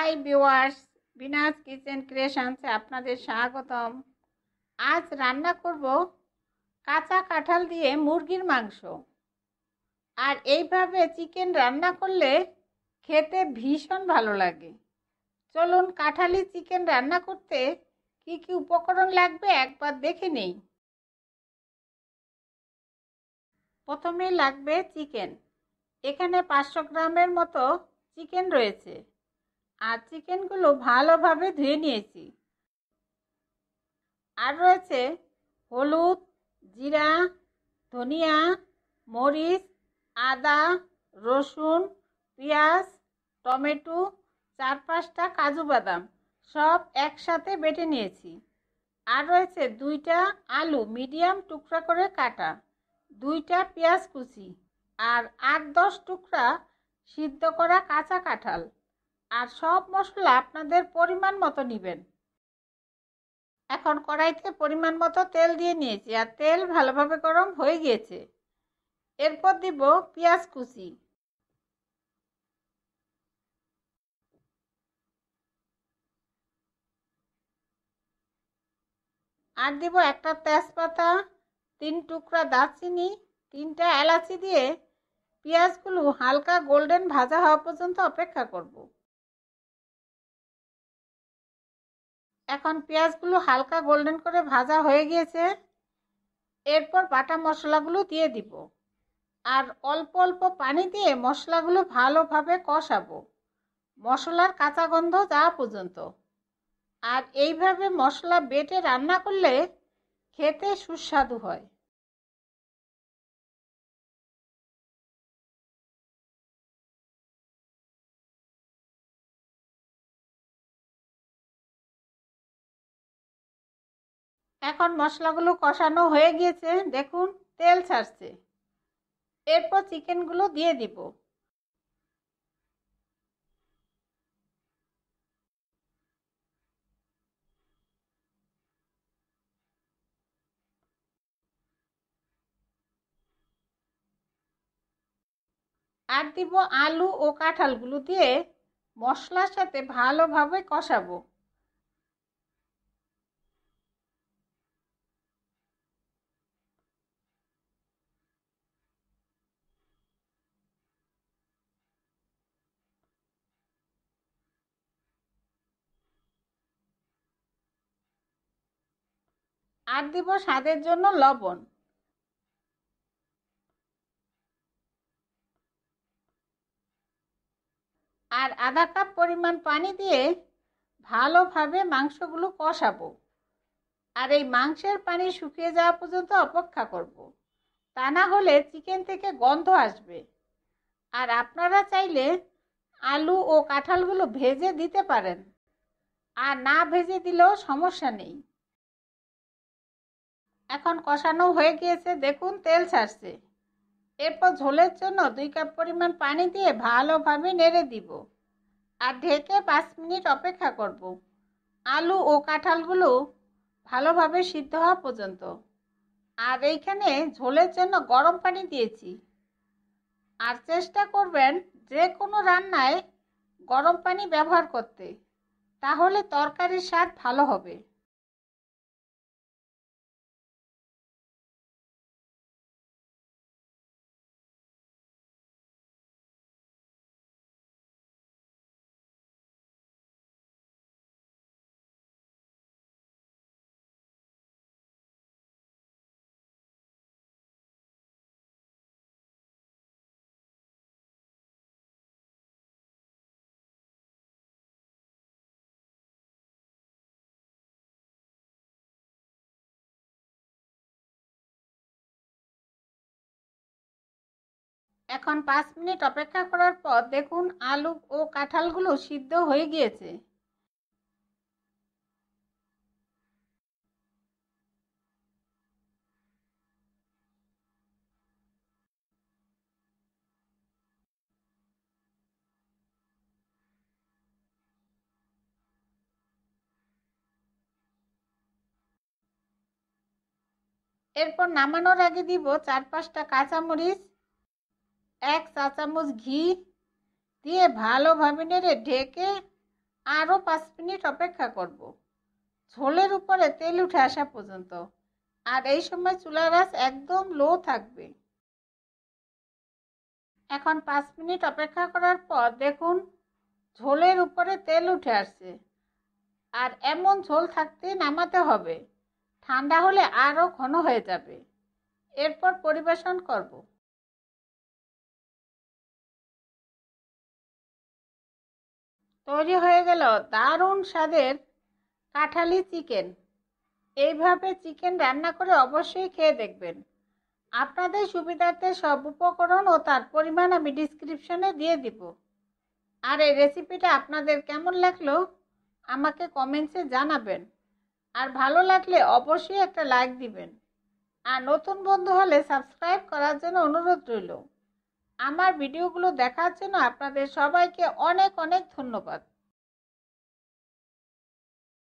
Hi viewers, বিনাজ kitchen ক্রিয়েশনসে আপনাদের স্বাগতম। আজ রান্না করব কাঁচা কাঁঠাল দিয়ে মুরগির মাংস। আর এইভাবে চিকেন রান্না করলে খেতে ভীষণ ভালো লাগে। চলুন কাঁঠালি চিকেন রান্না করতে কি কি উপকরণ লাগবে একবার দেখে নেই। প্রথমেই লাগবে চিকেন। এখানে 500 গ্রামের মতো চিকেন রয়েছে। আর চিকেনগুলো ভালোভাবে ধুয়ে নিয়েছি। আর রয়েছে হলুদ, জিরা, ধনিয়া, মরিচ, আদা, রসুন, পেঁয়াজ, টমেটো, 4-5টা কাজু বাদাম সব একসাথে বেটে নিয়েছি। আর রয়েছে 2টা আলু মিডিয়াম টুকরা করে কাটা, 2টা পেঁয়াজ কুচি, আর 8-10 টুকরা সিদ্ধ করা কাঁচা কাঁঠাল। আর সব মশলা আপনাদের পরিমাণ মতো নেবেন। এখন কড়াইতে পরিমাণ মতো তেল দিয়ে নিয়েছি, আর তেল ভালোভাবে গরম হয়ে গিয়েছে। এরপর দিব পেঁয়াজ কুচি, আর দিব একটা তেজপাতা, 3 টুকরা দারচিনি, 3টা এলাচি দিয়ে পেঁয়াজগুলো হালকা গোল্ডেন ভাজা হওয়া পর্যন্ত অপেক্ষা করব। এখন পেঁয়াজগুলো হালকা গোল্ডেন করে ভাজা হয়ে গিয়েছে। এরপর বাটা মশলাগুলো দিয়ে দিব, আর অল্প অল্প পানি দিয়ে মশলাগুলো ভালোভাবে কষাবো, মশলার কাঁচা গন্ধ যাওয়া পর্যন্ত। আর এইভাবে মশলা বেটে রান্না করলে খেতে সুস্বাদু হয়। এখন মশলাগুলো কষানো হয়ে গিয়েছে, দেখুন তেল ছাড়ছে। এরপর চিকেনগুলো দিয়ে দিব। আর দিব আলু ও কাঁঠালগুলো দিয়ে মশলার সাথে ভালোভাবে কষাবো। আর দিব স্বাদের জন্য লবণ। আর আধা কাপ পরিমাণ পানি দিয়ে ভালোভাবে মাংসগুলো কষাবো। আর এই মাংসের পানি শুকিয়ে যাওয়া পর্যন্ত অপেক্ষা করব। তা না হলে চিকেন থেকে গন্ধ আসবে। আর আপনারা চাইলে আলু ও কাঁঠালগুলো ভেজে দিতে পারেন, আর না ভেজে দিলেও সমস্যা নেই। এখন কষানো হয়ে গিয়েছে, দেখুন তেল ছাড়ছে। এরপর ঝোলের জন্য 2 কাপ পরিমাণ পানি দিয়ে ভালোভাবে নেড়ে দিব, আর ঢেকে 5 মিনিট অপেক্ষা করব আলু ও কাঁঠালগুলো ভালোভাবে সিদ্ধ হওয়া পর্যন্ত। আর এইখানে ঝোলের জন্য গরম পানি দিয়েছি। আর চেষ্টা করবেন যে কোনো রান্নায় গরম পানি ব্যবহার করতে, তাহলে তরকারির স্বাদ ভালো হবে। এখন 5 মিনিট অপেক্ষা করার পর দেখুন আলু ও কাঁঠালগুলো সিদ্ধ হয়ে গিয়েছে। এরপর নামানোর আগে দিব 4-5টা কাঁচামরিচ, 1 চা চামচ ঘি দিয়ে ভালোভাবে নেড়ে ঢেকে আরও 5 মিনিট অপেক্ষা করব, ঝোলের উপরে তেল উঠে আসা পর্যন্ত। আর এই সময় চুলার আঁচ একদম লো থাকবে। এখন 5 মিনিট অপেক্ষা করার পর দেখুন ঝোলের উপরে তেল উঠে আসছে। আর এমন ঝোল থাকতে নামাতে হবে, ঠান্ডা হলে আরও ঘন হয়ে যাবে। এরপর পরিবেশন করব। তৈরি হয়ে গেল দারুণ স্বাদের কাঁঠালি চিকেন। এইভাবে চিকেন রান্না করে অবশ্যই খেয়ে দেখবেন। আপনাদের সুবিধার্থে সব উপকরণ ও তার পরিমাণ আমি ডিসক্রিপশনে দিয়ে দিব। আর এই রেসিপিটা আপনাদের কেমন লাগলো আমাকে কমেন্টসে জানাবেন। আর ভালো লাগলে অবশ্যই একটা লাইক দিবেন। আর নতুন বন্ধু হলে সাবস্ক্রাইব করার জন্য অনুরোধ রইল। আমার ভিডিওগুলো দেখার জন্য আপনাদের সবাইকে অনেক অনেক ধন্যবাদ।